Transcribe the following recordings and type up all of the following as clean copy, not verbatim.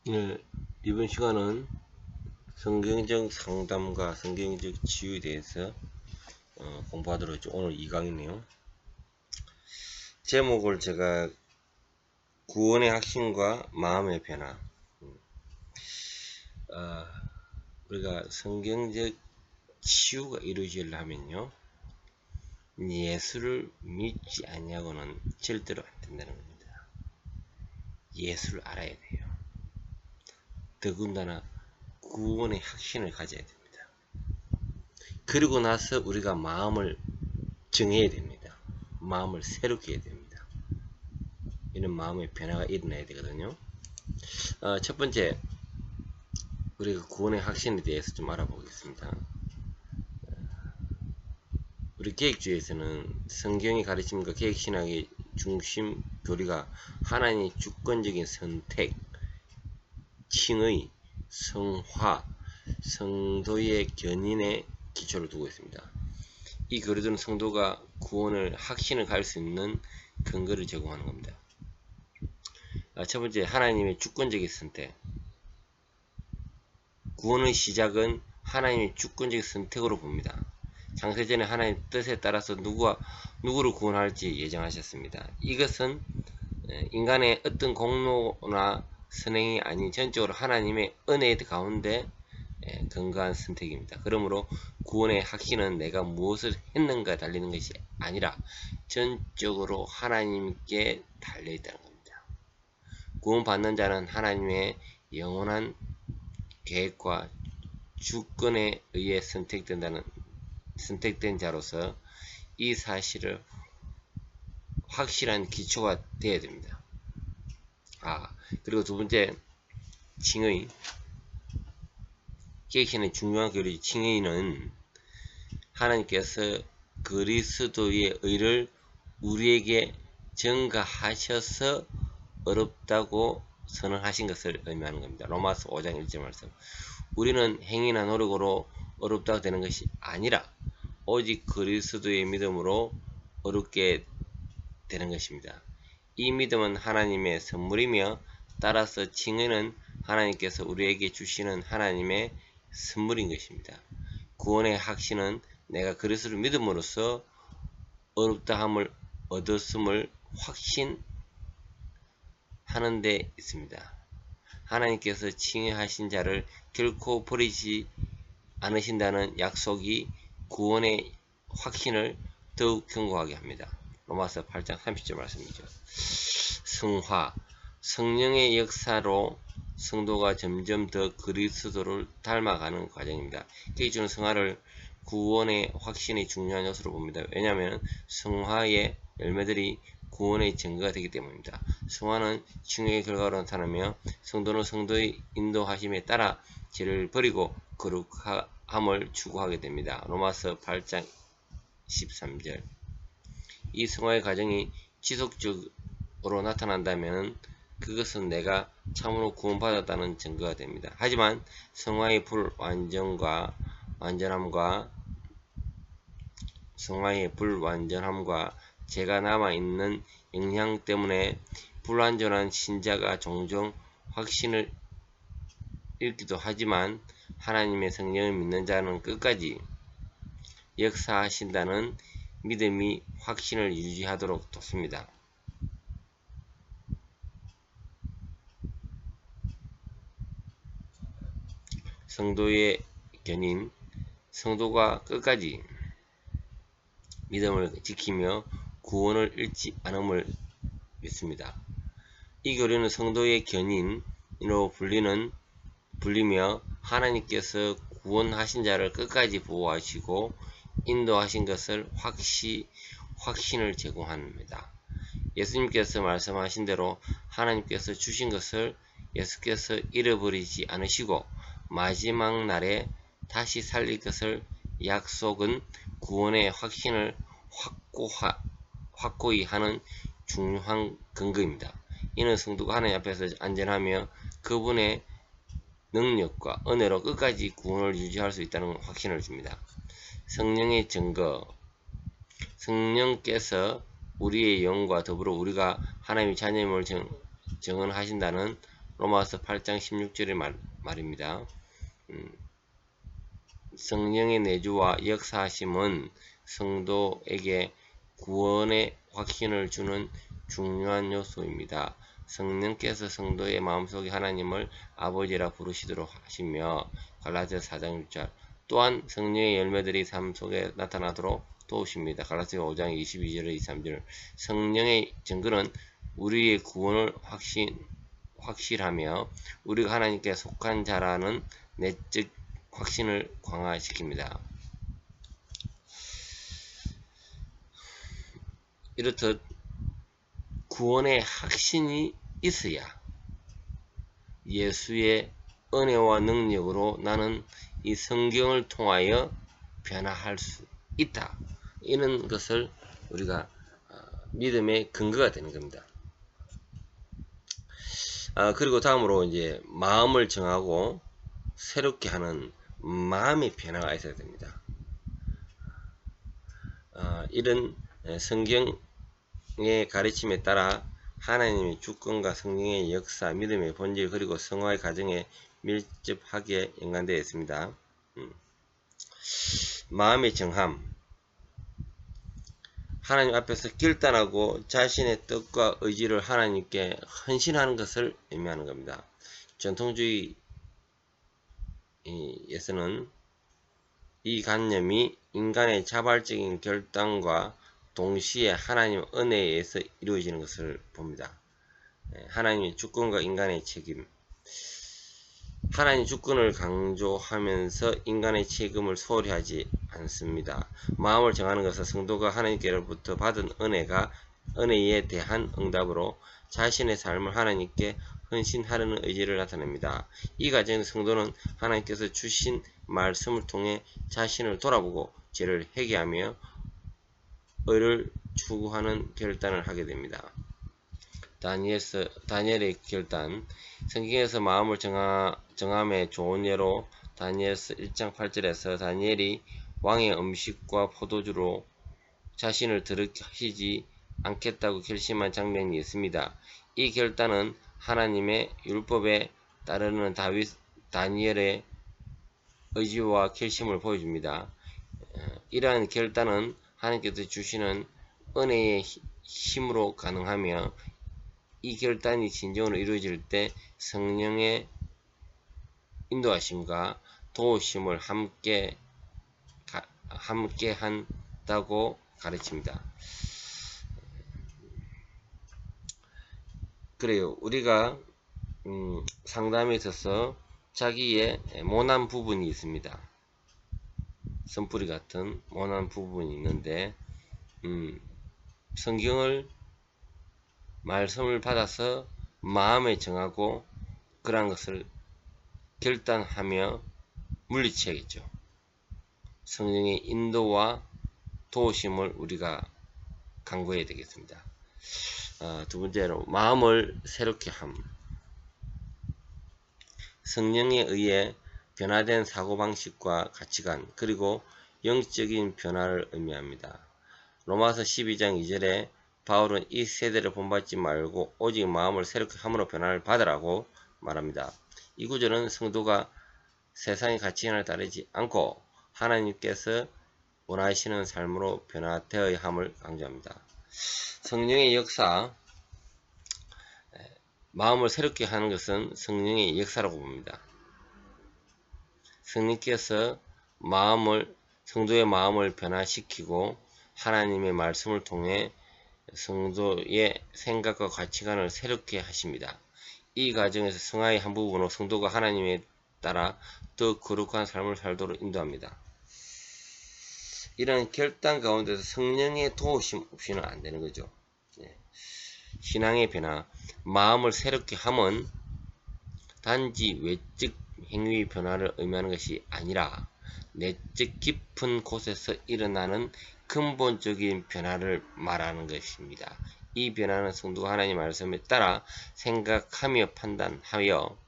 네, 이번 시간은 성경적 상담과 성경적 치유에 대해서 공부하도록 했죠. 오늘 2강이네요. 제목을 제가 구원의 확신과 마음의 변화. 우리가 성경적 치유가 이루어지려면요, 예수를 믿지 않냐고는 절대로 안 된다는 겁니다. 예수를 알아야 돼요. 더군다나 구원의 확신을 가져야 됩니다. 그리고 나서 우리가 마음을 정해야 됩니다. 마음을 새롭게 해야 됩니다. 이런 마음의 변화가 일어나야 되거든요. 첫 번째, 우리가 구원의 확신에 대해서 좀 알아보겠습니다. 우리 계획주의에서는 성경이 가르침과 계획신학의 중심 교리가 하나님의 주권적인 선택, 칭의, 성화, 성도의 견인에 기초를 두고 있습니다. 이 교리들은 성도가 구원을 확신을 가질 수 있는 근거를 제공하는 겁니다. 첫 번째, 하나님의 주권적인 선택. 구원의 시작은 하나님의 주권적인 선택으로 봅니다. 창세전에 하나님의 뜻에 따라서 누구를 구원할지 예정하셨습니다. 이것은 인간의 어떤 공로나 선행이 아닌 전적으로 하나님의 은혜 가운데 근거한 선택입니다. 그러므로 구원의 확신은 내가 무엇을 했는가 달리는 것이 아니라 전적으로 하나님께 달려있다는 겁니다. 구원받는 자는 하나님의 영원한 계획과 주권에 의해 선택된 자로서 이 사실을 확실한 기초가 되어야 됩니다. 그리고 두 번째, 칭의. 계획신의 중요한 교리 칭의는 하나님께서 그리스도의 의를 우리에게 전가하셔서 어렵다고 선언하신 것을 의미하는 겁니다. 로마서 5장 1절 말씀. 우리는 행위나 노력으로 어렵다고 되는 것이 아니라 오직 그리스도의 믿음으로 어렵게 되는 것입니다. 이 믿음은 하나님의 선물이며 따라서 칭의는 하나님께서 우리에게 주시는 하나님의 선물인 것입니다. 구원의 확신은 내가 그리스도를 믿음으로써 어렵다함을 얻었음을 확신하는 데 있습니다. 하나님께서 칭의하신 자를 결코 버리지 않으신다는 약속이 구원의 확신을 더욱 견고하게 합니다. 로마서 8장 30절 말씀이죠. 성화. 성령의 역사로 성도가 점점 더 그리스도를 닮아가는 과정입니다. 계획주는 성화를 구원의 확신의 중요한 요소로 봅니다. 왜냐하면 성화의 열매들이 구원의 증거가 되기 때문입니다. 성화는 칭의의 결과로 나타나며 성도는 성도의 인도하심에 따라 죄를 버리고 거룩함을 추구하게 됩니다. 로마서 8장 13절. 이 성화의 과정이 지속적으로 나타난다면 그것은 내가 참으로 구원받았다는 증거가 됩니다. 하지만 성화의 불완전함과 죄가 남아있는 영향 때문에 불완전한 신자가 종종 확신을 잃기도 하지만 하나님의 성령을 믿는 자는 끝까지 역사하신다는 믿음이 확신을 유지하도록 돕습니다. 성도의 견인. 성도가 끝까지 믿음을 지키며 구원을 잃지 않음을 믿습니다. 이 교리는 성도의 견인으로 불리며 하나님께서 구원하신 자를 끝까지 보호하시고 인도하신 것을 확신을 제공합니다. 예수님께서 말씀하신 대로 하나님께서 주신 것을 예수께서 잃어버리지 않으시고 마지막 날에 다시 살릴 것을 약속은 구원의 확신을 확고히 하는 중요한 근거입니다. 이는 성도가 하나님 앞에서 안전하며 그분의 능력과 은혜로 끝까지 구원을 유지할 수 있다는 확신을 줍니다. 성령의 증거. 성령께서 우리의 영과 더불어 우리가 하나님의 자녀임을 증언하신다는 로마서 8장 16절의 말입니다. 성령의 내주와 역사하심은 성도에게 구원의 확신을 주는 중요한 요소입니다. 성령께서 성도의 마음속에 하나님을 아버지라 부르시도록 하시며 갈라디아서 4장 6절 또한 성령의 열매들이 삶 속에 나타나도록 도우십니다. 갈라디아서 5장 22절 23절 성령의 증거는 우리의 구원을 확실하며 우리가 하나님께 속한 자라는 내적 확신을 강화시킵니다. 이렇듯 구원의 확신이 있어야 예수의 은혜와 능력으로 나는 이 성경을 통하여 변화할 수 있다. 이런 것을 우리가 믿음의 근거가 되는 겁니다. 그리고 다음으로 이제 마음을 정하고 새롭게 하는 마음의 변화가 있어야 됩니다. 이런 성경의 가르침에 따라 하나님의 주권과 성령의 역사, 믿음의 본질 그리고 성화의 과정에 밀접하게 연관되어 있습니다. 마음의 정함, 하나님 앞에서 결단하고 자신의 뜻과 의지를 하나님께 헌신하는 것을 의미하는 겁니다. 전통주의에서는 이 관념이 인간의 자발적인 결단과 동시에 하나님의 은혜에 의해서 이루어지는 것을 봅니다. 하나님의 주권과 인간의 책임, 하나님의 주권을 강조하면서 인간의 책임을 소홀히 하지 않습니다. 마음을 정하는 것은 성도가 하나님께로부터 받은 은혜에 대한 응답으로 자신의 삶을 하나님께 헌신하려는 의지를 나타냅니다. 이 과정에서 성도는 하나님께서 주신 말씀을 통해 자신을 돌아보고 죄를 회개하며 의를 추구하는 결단을 하게 됩니다. 다니엘의 결단, 성경에서 마음을 정함의 좋은 예로 다니엘서 1장 8절에서 다니엘이 왕의 음식과 포도주로 자신을 더럽히지 않겠다고 결심한 장면이 있습니다. 이 결단은 하나님의 율법에 따르는 다니엘의 의지와 결심을 보여줍니다. 이러한 결단은 하나님께서 주시는 은혜의 힘으로 가능하며 이 결단이 진정으로 이루어질 때 성령의 인도하심과 도우심을 함께 한다고 가르칩니다. 그래요. 우리가 상담에 있어서 자기의 모난 부분이 있습니다. 선뿌리 같은 모난 부분이 있는데 성경을 말씀을 받아서 마음에 정하고 그러한 것을 결단하며 물리쳐야겠죠. 성령의 인도와 도우심을 우리가 강구해야 되겠습니다. 두 번째로 마음을 새롭게 함. 성령에 의해 변화된 사고방식과 가치관 그리고 영적인 변화를 의미합니다. 로마서 12장 2절에 바울은 이 세대를 본받지 말고 오직 마음을 새롭게 함으로 변화를 받으라고 말합니다. 이 구절은 성도가 세상의 가치관을 따르지 않고 하나님께서 원하시는 삶으로 변화되어야 함을 강조합니다. 성령의 역사, 마음을 새롭게 하는 것은 성령의 역사라고 봅니다. 성령께서 성도의 마음을 변화시키고 하나님의 말씀을 통해 성도의 생각과 가치관을 새롭게 하십니다. 이 과정에서 성화의 한 부분으로 성도가 하나님에 따라 더 거룩한 삶을 살도록 인도합니다. 이런 결단 가운데서 성령의 도우심 없이는 안 되는 거죠. 신앙의 변화, 마음을 새롭게 함은 단지 외적 행위 변화를 의미하는 것이 아니라 내적 깊은 곳에서 일어나는 근본적인 변화를 말하는 것입니다. 이 변화는 성도가 하나님의 말씀에 따라 생각하며 판단하여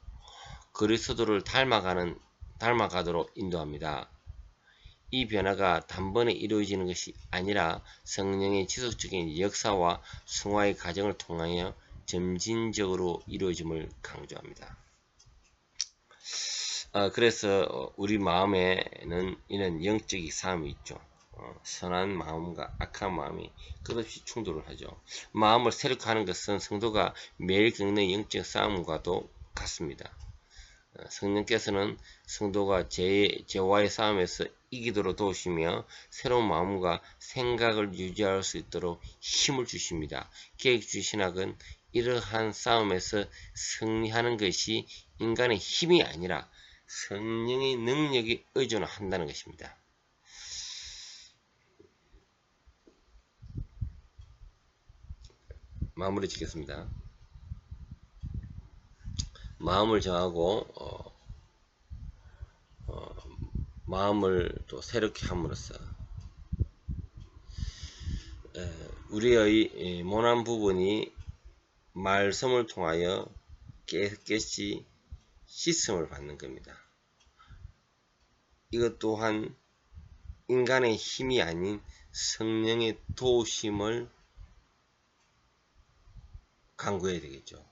그리스도를 닮아가도록 인도합니다. 이 변화가 단번에 이루어지는 것이 아니라 성령의 지속적인 역사와 성화의 과정을 통하여 점진적으로 이루어짐을 강조합니다. 그래서 우리 마음에는 이런 영적인 싸움이 있죠. 선한 마음과 악한 마음이 끝없이 충돌을 하죠. 마음을 새롭게 하는 것은 성도가 매일 겪는 영적 싸움과도 같습니다. 성령께서는 성도가 죄와의 싸움에서 이기도록 도우시며 새로운 마음과 생각을 유지할 수 있도록 힘을 주십니다. 계획주의 신학은 이러한 싸움에서 승리하는 것이 인간의 힘이 아니라 성령의 능력에 의존한다는 것입니다. 마무리 짓겠습니다. 마음을 정하고 마음을 또 새롭게 함으로써 우리의 모난 부분이 말씀을 통하여 깨끗이 씻음을 받는 겁니다. 이것 또한 인간의 힘이 아닌 성령의 도우심을 강구해야 되겠죠.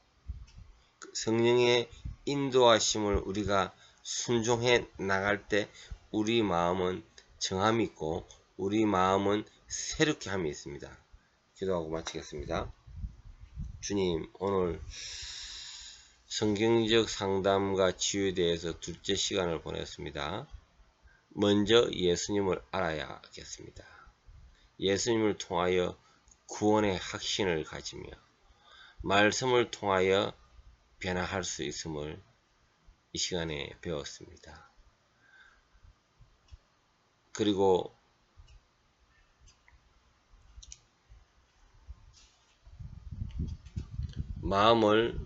성령의 인도하심을 우리가 순종해 나갈 때 우리 마음은 정함이 있고 우리 마음은 새롭게 함이 있습니다. 기도하고 마치겠습니다. 주님, 오늘 성경적 상담과 치유에 대해서 둘째 시간을 보냈습니다. 먼저 예수님을 알아야겠습니다. 예수님을 통하여 구원의 확신을 가지며 말씀을 통하여 변화할 수 있음을 이 시간에 배웠습니다. 그리고 마음을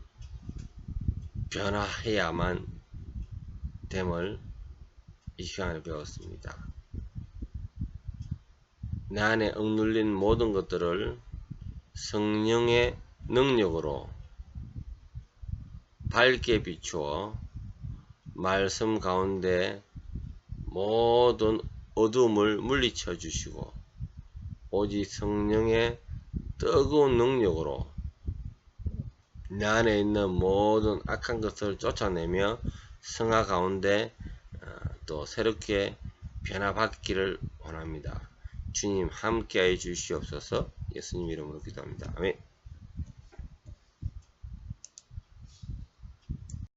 변화해야만 됨을 이 시간에 배웠습니다. 내 안에 억눌린 모든 것들을 성령의 능력으로 밝게 비추어 말씀 가운데 모든 어둠을 물리쳐 주시고 오직 성령의 뜨거운 능력으로 내 안에 있는 모든 악한 것을 쫓아내며 성화 가운데 또 새롭게 변화받기를 원합니다. 주님 함께하여 주시옵소서. 예수님 이름으로 기도합니다. 아멘.